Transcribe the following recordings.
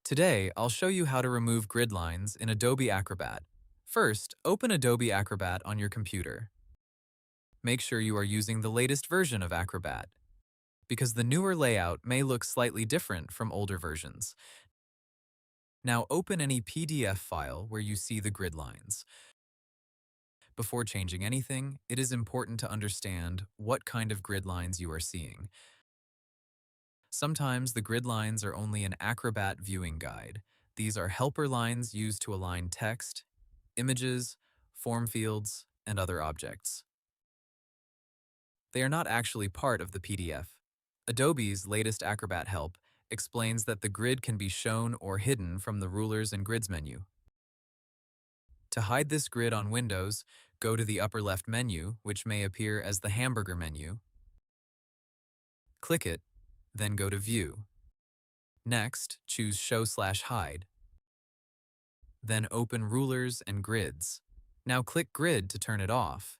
Today, I'll show you how to remove grid lines in Adobe Acrobat. First, open Adobe Acrobat on your computer. Make sure you are using the latest version of Acrobat, because the newer layout may look slightly different from older versions. Now open any PDF file where you see the grid lines. Before changing anything, it is important to understand what kind of grid lines you are seeing. Sometimes the grid lines are only an Acrobat viewing guide. These are helper lines used to align text, images, form fields, and other objects. They are not actually part of the PDF. Adobe's latest Acrobat help explains that the grid can be shown or hidden from the Rulers and Grids menu. To hide this grid on Windows, go to the upper left menu, which may appear as the hamburger menu. Click it, then go to View. Next, choose Show/Hide. Then open Rulers and Grids. Now click Grid to turn it off.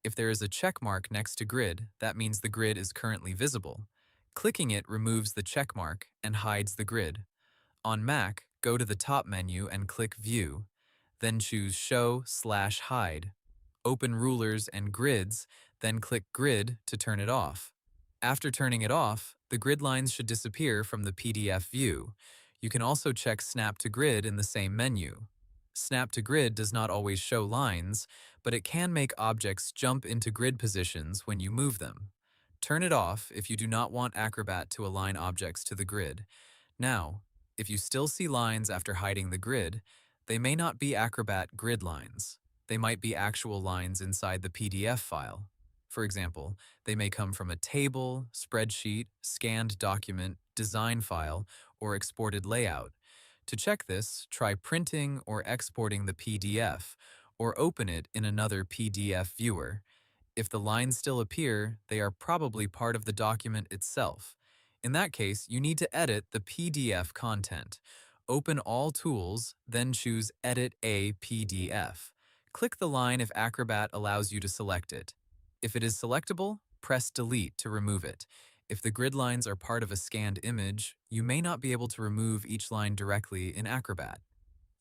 If there is a check mark next to Grid, that means the grid is currently visible. Clicking it removes the check mark and hides the grid. On Mac, go to the top menu and click View. Then choose Show/Hide. Open Rulers and Grids, then click Grid to turn it off. After turning it off, the grid lines should disappear from the PDF view. You can also check Snap to Grid in the same menu. Snap to Grid does not always show lines, but it can make objects jump into grid positions when you move them. Turn it off if you do not want Acrobat to align objects to the grid. Now, if you still see lines after hiding the grid, they may not be Acrobat grid lines. They might be actual lines inside the PDF file. For example, they may come from a table, spreadsheet, scanned document, design file, or exported layout. To check this, try printing or exporting the PDF, or open it in another PDF viewer. If the lines still appear, they are probably part of the document itself. In that case, you need to edit the PDF content. Open All Tools, then choose Edit a PDF. Click the line if Acrobat allows you to select it. If it is selectable, press Delete to remove it. If the grid lines are part of a scanned image, you may not be able to remove each line directly in Acrobat.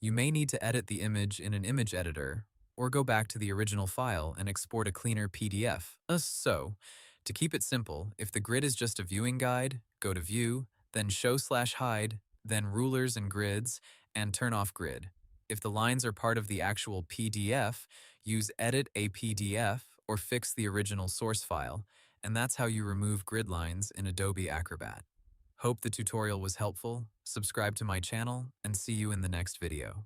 You may need to edit the image in an image editor, or go back to the original file and export a cleaner PDF. To keep it simple, if the grid is just a viewing guide, go to View, then Show/Hide, then Rulers and Grids, and turn off Grid. If the lines are part of the actual PDF, use Edit a PDF or fix the original source file, and that's how you remove grid lines in Adobe Acrobat. Hope the tutorial was helpful, subscribe to my channel, and see you in the next video.